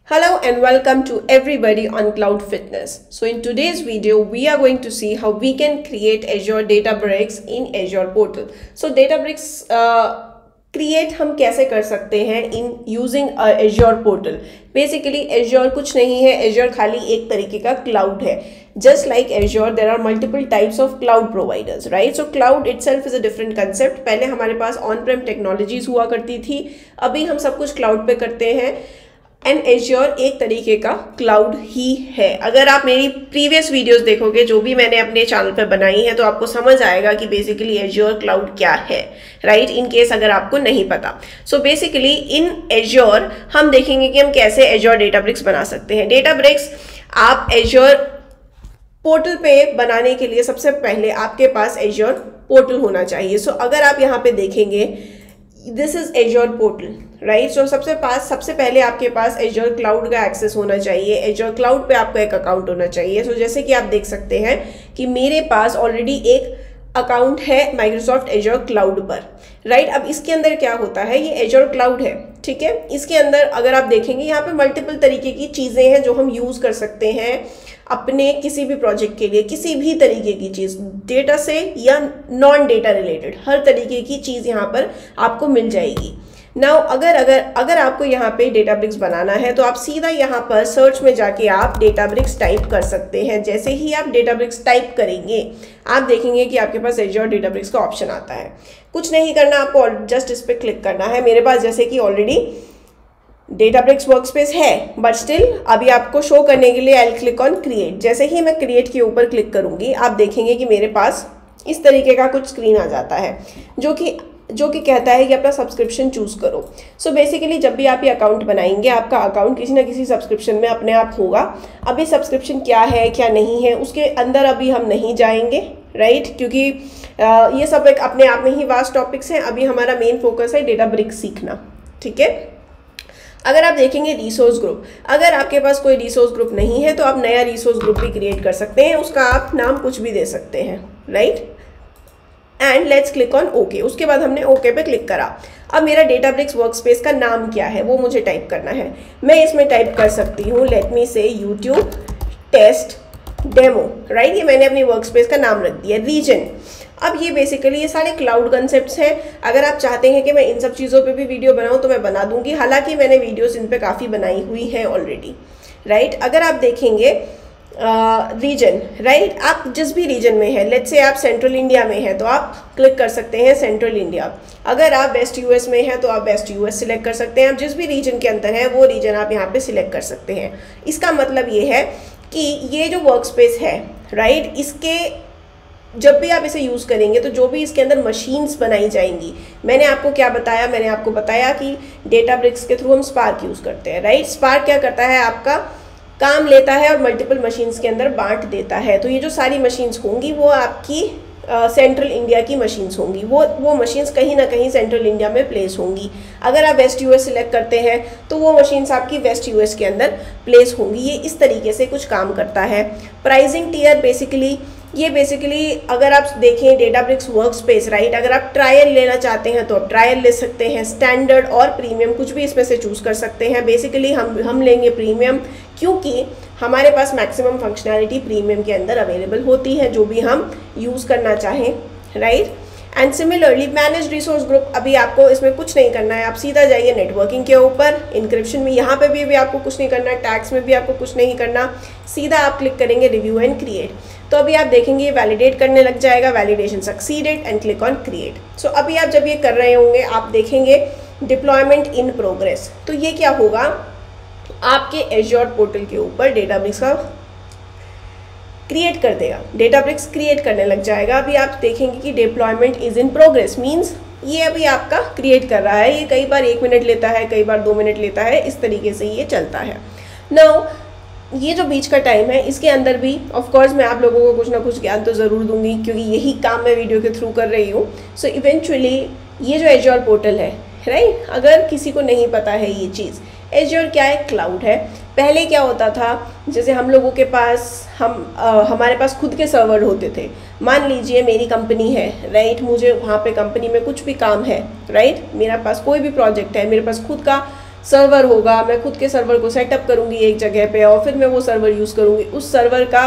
Hello and welcome to everybody on Cloud Fitness. So in today's video, we are going to see how we can create Azure Databricks in Azure Portal. So Databricks create हम कैसे कर सकते हैं in using azure portal. Basically azure कुछ नहीं है, azure खाली एक तरीके का क्लाउड है। Just like Azure there are multiple types of cloud providers, right. So cloud itself is a different concept. पहले हमारे पास ऑन प्रेम टेक्नोलॉजीज हुआ करती थी, अभी हम सब कुछ क्लाउड पे करते हैं एंड एज्योर एक तरीके का क्लाउड ही है। अगर आप मेरी प्रीवियस वीडियोस देखोगे जो भी मैंने अपने चैनल पे बनाई है तो आपको समझ आएगा कि बेसिकली एज्योर क्लाउड क्या है, राइट। इन केस अगर आपको नहीं पता, सो बेसिकली इन एज्योर हम देखेंगे कि हम कैसे एज्योर डेटाब्रिक्स बना सकते हैं। डेटाब्रिक्स आप एज्योर पोर्टल पे बनाने के लिए सबसे पहले आपके पास एज्योर पोर्टल होना चाहिए। सो अगर आप यहाँ पे देखेंगे, this is Azure portal, right. So सबसे पहले आपके पास एज्योर क्लाउड का एक्सेस होना चाहिए। एज्योर क्लाउड पे आपका एक अकाउंट होना चाहिए। सो जैसे कि आप देख सकते हैं कि मेरे पास ऑलरेडी एक अकाउंट है माइक्रोसॉफ्ट एज्योर क्लाउड पर, राइट। अब इसके अंदर क्या होता है, ये एज्योर क्लाउड है, ठीक है। इसके अंदर अगर आप देखेंगे यहाँ पे मल्टीपल तरीके की चीज़ें हैं जो हम यूज़ कर सकते हैं अपने किसी भी प्रोजेक्ट के लिए। किसी भी तरीके की चीज़, डेटा से या नॉन डेटा रिलेटेड, हर तरीके की चीज़ यहाँ पर आपको मिल जाएगी। नाउ अगर आपको यहाँ पे डेटाब्रिक्स बनाना है तो आप सीधा यहाँ पर सर्च में जाके आप डेटाब्रिक्स टाइप कर सकते हैं। जैसे ही आप डेटाब्रिक्स टाइप करेंगे आप देखेंगे कि आपके पास एज्योर डेटाब्रिक्स का ऑप्शन आता है। कुछ नहीं करना, आपको जस्ट इस पर क्लिक करना है। मेरे पास जैसे कि ऑलरेडी डेटाब्रिक्स वर्कस्पेस है, बट स्टिल अभी आपको शो करने के लिए I will click on create. जैसे ही मैं क्रिएट के ऊपर क्लिक करूँगी आप देखेंगे कि मेरे पास इस तरीके का कुछ स्क्रीन आ जाता है जो कि कहता है कि अपना सब्सक्रिप्शन चूज़ करो। सो बेसिकली जब भी आप ये अकाउंट बनाएंगे आपका अकाउंट किसी ना किसी सब्सक्रिप्शन में अपने आप होगा। अभी सब्सक्रिप्शन क्या है क्या नहीं है उसके अंदर अभी हम नहीं जाएंगे, राइट, क्योंकि ये सब एक अपने आप में ही वास्ट टॉपिक्स हैं। अभी हमारा मेन फोकस है डेटाब्रिक्स सीखना, ठीक है। अगर आप देखेंगे रिसोर्स ग्रुप, अगर आपके पास कोई रिसोर्स ग्रुप नहीं है तो आप नया रिसोर्स ग्रुप भी क्रिएट कर सकते हैं। उसका आप नाम कुछ भी दे सकते हैं, right. And let's click on okay. उसके बाद हमने ओके पे क्लिक करा। अब मेरा डेटाब्रिक्स वर्कस्पेस का नाम क्या है वो मुझे टाइप करना है। मैं इसमें टाइप कर सकती हूँ लेट मी से यूट्यूब टेस्ट डेमो, राइट। ये मैंने अपनी वर्कस्पेस का नाम रख दिया। रीजन, अब ये बेसिकली ये सारे क्लाउड कंसेप्ट्स हैं। अगर आप चाहते हैं कि मैं इन सब चीज़ों पे भी वीडियो बनाऊँ तो मैं बना दूंगी, हालांकि मैंने वीडियोस इन पे काफ़ी बनाई हुई हैं ऑलरेडी, राइट। अगर आप देखेंगे रीजन, राइट, आप जिस भी रीजन में है, लेट्स से आप सेंट्रल इंडिया में हैं तो आप क्लिक कर सकते हैं सेंट्रल इंडिया। अगर आप वेस्ट यूएस में हैं तो आप वेस्ट यूएस सिलेक्ट कर सकते हैं। आप जिस भी रीजन के अंदर है वो रीजन आप यहाँ पे सिलेक्ट कर सकते हैं। इसका मतलब ये है कि ये जो वर्क स्पेस है, राइट, इसके जब भी आप इसे यूज़ करेंगे तो जो भी इसके अंदर मशीन्स बनाई जाएंगी, मैंने आपको क्या बताया, मैंने आपको बताया कि डेटाब्रिक्स के थ्रू हम स्पार्क यूज़ करते हैं, राइट। स्पार्क क्या करता है, आपका काम लेता है और मल्टीपल मशीन्स के अंदर बांट देता है। तो ये जो सारी मशीन्स होंगी वो आपकी सेंट्रल इंडिया की मशीन्स होंगी। वो मशीन्स कहीं ना कहीं सेंट्रल इंडिया में प्लेस होंगी। अगर आप वेस्ट यूएस सिलेक्ट करते हैं तो वो मशीन्स आपकी वेस्ट यूएस के अंदर प्लेस होंगी। ये इस तरीके से कुछ काम करता है। प्राइसिंग टियर बेसिकली अगर आप देखें डेटाब्रिक्स वर्कस्पेस, राइट, अगर आप ट्रायल लेना चाहते हैं तो आप ट्रायल ले सकते हैं। स्टैंडर्ड और प्रीमियम कुछ भी इसमें से चूज़ कर सकते हैं। बेसिकली हम लेंगे प्रीमियम, क्योंकि हमारे पास मैक्सिमम फंक्शनैलिटी प्रीमियम के अंदर अवेलेबल होती है जो भी हम यूज़ करना चाहें, right. And similarly manage resource group, अभी आपको इसमें कुछ नहीं करना है। आप सीधा जाइए नेटवर्किंग के ऊपर, इंक्रिप्शन में यहाँ पे भी आपको कुछ नहीं करना, टैग्स में भी आपको कुछ नहीं करना। सीधा आप क्लिक करेंगे रिव्यू एंड क्रिएट। तो अभी आप देखेंगे वैलिडेट करने लग जाएगा। Validation succeeded and click on create. So अभी आप जब ये कर रहे होंगे आप देखेंगे डिप्लॉयमेंट इन प्रोग्रेस। तो ये क्या होगा, आपके एज्योर पोर्टल के ऊपर डेटाब्रिक्स का क्रिएट कर देगा, डेटाब्रिक्स क्रिएट करने लग जाएगा। अभी आप देखेंगे कि deployment is in progress, means ये अभी आपका क्रिएट कर रहा है। ये कई बार 1 मिनट लेता है, कई बार 2 मिनट लेता है, इस तरीके से ये चलता है। नाउ ये जो बीच का टाइम है इसके अंदर भी ऑफ कोर्स मैं आप लोगों को कुछ ना कुछ ज्ञान तो ज़रूर दूंगी, क्योंकि यही काम मैं वीडियो के थ्रू कर रही हूँ। सो इवेंचुअली ये जो एज्योर पोर्टल है, राइट, अगर किसी को नहीं पता है ये चीज़, एज्योर क्या है, क्लाउड है। पहले क्या होता था, जैसे हम लोगों के पास हमारे पास खुद के सर्वर होते थे। मान लीजिए मेरी कंपनी है, राइट, मुझे वहाँ पे कंपनी में कुछ भी काम है, राइट, मेरा पास कोई भी प्रोजेक्ट है, मेरे पास खुद का सर्वर होगा, मैं खुद के सर्वर को सेटअप करूँगी एक जगह पे और फिर मैं वो सर्वर यूज़ करूँगी। उस सर्वर का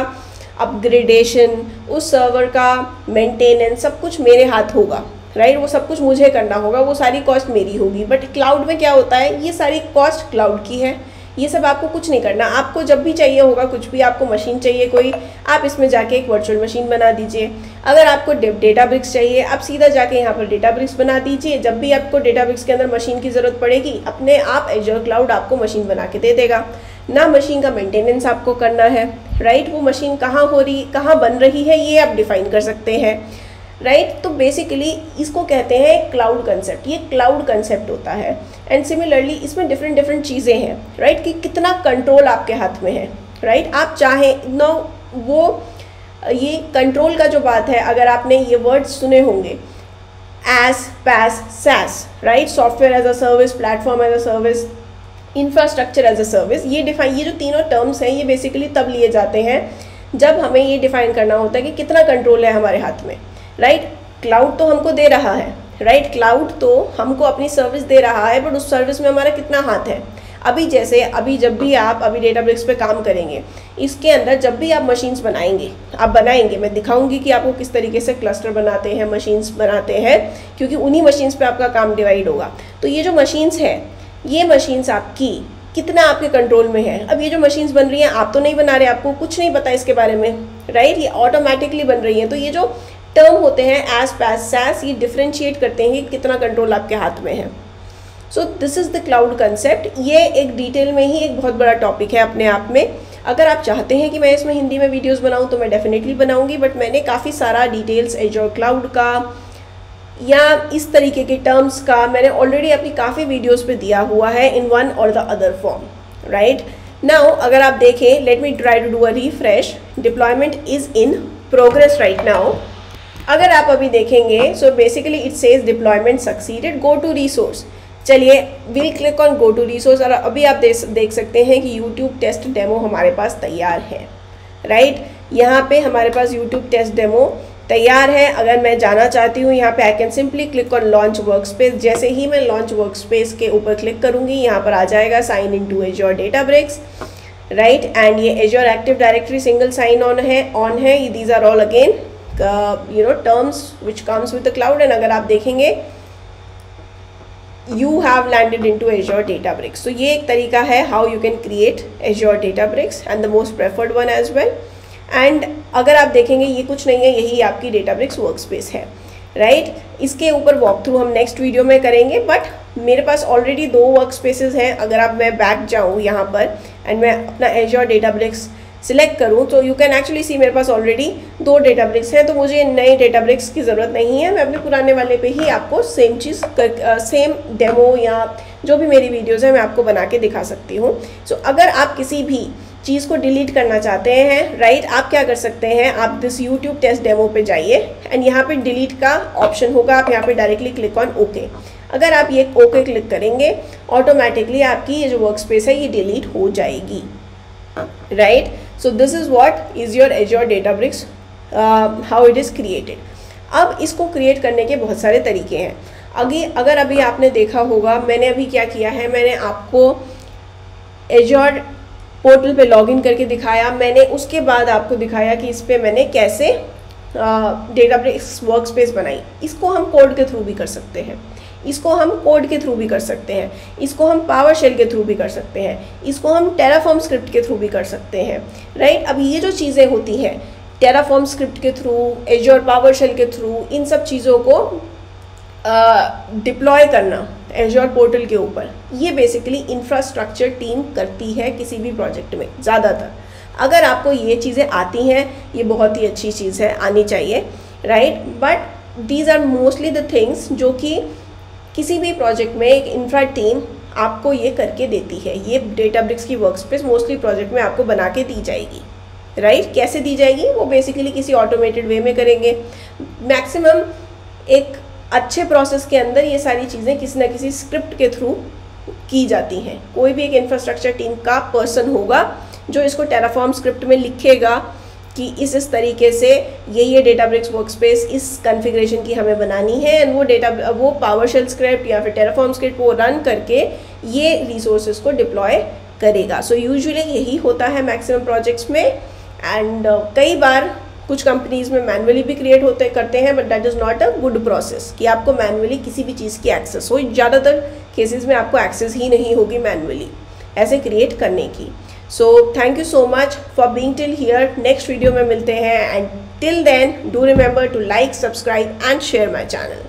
अपग्रेडेशन, उस सर्वर का मेंटेनेंस सब कुछ मेरे हाथ होगा, राइट। वो सब कुछ मुझे करना होगा, वो सारी कॉस्ट मेरी होगी। बट क्लाउड में क्या होता है, ये सारी कॉस्ट क्लाउड की है, ये सब आपको कुछ नहीं करना। आपको जब भी चाहिए होगा कुछ भी, आपको मशीन चाहिए कोई, आप इसमें जाके एक वर्चुअल मशीन बना दीजिए। अगर आपको डेटाब्रिक्स चाहिए, आप सीधा जाके यहाँ पर डेटाब्रिक्स बना दीजिए। जब भी आपको डेटाब्रिक्स के अंदर मशीन की ज़रूरत पड़ेगी, अपने आप एजर क्लाउड आपको मशीन बना के दे देगा। ना मशीन का मेंटेनेंस आपको करना है, राइट। वो मशीन कहाँ हो रही, कहाँ बन रही है, ये आप डिफाइन कर सकते हैं, राइट। तो बेसिकली इसको कहते हैं क्लाउड कंसेप्ट, ये क्लाउड कंसेप्ट होता है। एंड सिमिलरली इसमें डिफरेंट चीज़ें हैं, राइट, कि कितना कंट्रोल आपके हाथ में है, राइट। आप चाहें नो वो ये कंट्रोल का जो बात है, अगर आपने ये वर्ड्स सुने होंगे as PaaS SaaS, right, software as a service, platform as a service, infrastructure as a service, ये जो तीनों टर्म्स हैं ये बेसिकली तब लिए जाते हैं जब हमें ये डिफाइन करना होता है कि कितना कंट्रोल है हमारे हाथ में, राइट। क्लाउड तो हमको दे रहा है, राइट, क्लाउड तो हमको अपनी सर्विस दे रहा है, बट उस सर्विस में हमारा कितना हाथ है। अभी जब भी आप डेटाब्रिक्स पे काम करेंगे, इसके अंदर जब भी आप मशीन्स बनाएंगे, मैं दिखाऊंगी कि आपको किस तरीके से क्लस्टर बनाते हैं, मशीन्स बनाते हैं, क्योंकि उन्हीं मशीन्स पे आपका काम डिवाइड होगा। तो ये जो मशीन्स है, ये मशीन्स आपकी कितना आपके कंट्रोल में है। अब ये जो मशीन्स बन रही हैं, आप तो नहीं बना रहे, आपको कुछ नहीं पता इसके बारे में, राइट, ये ऑटोमेटिकली बन रही हैं। तो ये जो टर्म होते हैं एज पैस सैस, ये डिफ्रेंशिएट करते हैं कि कितना कंट्रोल आपके हाथ में है। So this is the cloud concept. ये एक डिटेल में ही एक बहुत बड़ा टॉपिक है अपने आप में। अगर आप चाहते हैं कि मैं इसमें हिंदी में वीडियोस बनाऊं तो मैं डेफिनेटली बनाऊंगी, बट मैंने काफ़ी सारा डिटेल्स एजर क्लाउड का या इस तरीके के टर्म्स का मैंने ऑलरेडी अपनी काफ़ी वीडियोस पे दिया हुआ है इन वन और the other form, right. Now अगर आप देखें, let me try to do a refresh, deployment is in progress right now. अगर आप अभी देखेंगे, so basically it says deployment succeeded, go to resource. चलिए will click on go to resource, और अभी आप देख सकते हैं कि यूट्यूब टेस्ट डेमो हमारे पास तैयार है, राइट। यहाँ पे हमारे पास यूट्यूब टेस्ट डेमो तैयार है। अगर मैं जाना चाहती हूँ यहाँ पे, I can simply click on launch workspace. जैसे ही मैं लॉन्च वर्कस्पेस के ऊपर क्लिक करूँगी, यहाँ पर आ जाएगा sign in to Azure Databricks, right. And ये Azure Active Directory single sign on है। These are all again terms which comes with the cloud। and अगर आप देखेंगे you have landed into Azure Databricks। तो ये एक तरीका है how you can create Azure Databricks and the most preferred one as well। and अगर आप देखेंगे ये कुछ नहीं है, यही आपकी Databricks वर्कस्पेस है, राइट। इसके ऊपर वॉक थ्रू हम नेक्स्ट वीडियो में करेंगे, बट मेरे पास ऑलरेडी 2 वर्कस्पेसेस हैं। अगर मैं बैक जाऊँ यहाँ पर एंड मैं अपना Azure Databricks सिलेक्ट करूँ, तो यू कैन एक्चुअली सी मेरे पास ऑलरेडी 2 डेटाब्रिक्स हैं। तो मुझे नए डेटाब्रिक्स की ज़रूरत नहीं है, मैं अपने पुराने वाले पे ही आपको सेम चीज़ सेम डेमो या जो भी मेरी वीडियोस हैं मैं आपको बना के दिखा सकती हूँ। सो अगर आप किसी भी चीज़ को डिलीट करना चाहते हैं, राइट, आप क्या कर सकते हैं, आप दिस यूट्यूब टेस्ट डेमो पे जाइए एंड यहाँ पे डिलीट का ऑप्शन होगा, आप यहाँ पे डायरेक्टली क्लिक ऑन ओके। अगर आप ये ओके क्लिक करेंगे, ऑटोमेटिकली आपकी ये जो वर्क स्पेस है ये डिलीट हो जाएगी, right. So this is what is your Azure Databricks, how it is created। अब इसको क्रिएट करने के बहुत सारे तरीके हैं। अगर अभी आपने देखा होगा, मैंने अभी क्या किया है, मैंने आपको Azure पोर्टल पे लॉगिन करके दिखाया। मैंने उसके बाद आपको दिखाया कि इस पर मैंने कैसे डेटाब्रिक्स वर्कस्पेस बनाई। इसको हम कोड के थ्रू भी कर सकते हैं, इसको हम कोड के थ्रू भी कर सकते हैं, इसको हम पावर शेल के थ्रू भी कर सकते हैं, इसको हम टेराफॉर्म स्क्रिप्ट के थ्रू भी कर सकते हैं, राइट। अब ये जो चीज़ें होती हैं टेराफॉर्म स्क्रिप्ट के थ्रू, एजर पावर शेल के थ्रू, इन सब चीज़ों को डिप्लॉय करना एजर पोर्टल के ऊपर, ये बेसिकली इंफ्रास्ट्रक्चर टीम करती है किसी भी प्रोजेक्ट में ज़्यादातर। अगर आपको ये चीज़ें आती हैं, ये बहुत ही अच्छी चीज़ है, आनी चाहिए, right. But these are mostly the things जो कि किसी भी प्रोजेक्ट में एक इंफ्रा टीम आपको ये करके देती है। ये डेटाब्रिक्स की वर्कस्पेस मोस्टली प्रोजेक्ट में आपको बना के दी जाएगी, राइट। कैसे दी जाएगी, वो बेसिकली किसी ऑटोमेटेड वे में करेंगे। मैक्सिमम एक अच्छे प्रोसेस के अंदर ये सारी चीज़ें किसी ना किसी स्क्रिप्ट के थ्रू की जाती हैं। कोई भी एक इंफ्रास्ट्रक्चर टीम का पर्सन होगा जो इसको टेराफॉर्म स्क्रिप्ट में लिखेगा कि इस तरीके से ये डेटाब्रिक्स वर्कस्पेस इस कॉन्फ़िगरेशन की हमें बनानी है, एंड वो पावरशेल स्क्रिप्ट या फिर टेराफॉर्म स्क्रिप्ट वो रन करके ये रिसोर्सेज को डिप्लॉय करेगा। सो यूजुअली यही होता है मैक्सिमम प्रोजेक्ट्स में, एंड कई बार कुछ कंपनीज में मैनुअली भी क्रिएट करते हैं, but that is not a good process कि आपको मैनुअली किसी भी चीज़ की एक्सेस हो। ज़्यादातर केसेस में आपको एक्सेस ही नहीं होगी मैनुअली ऐसे क्रिएट करने की। So thank you so much for being till here. Next video में मिलते हैं, and till then do remember to like, subscribe and share my channel.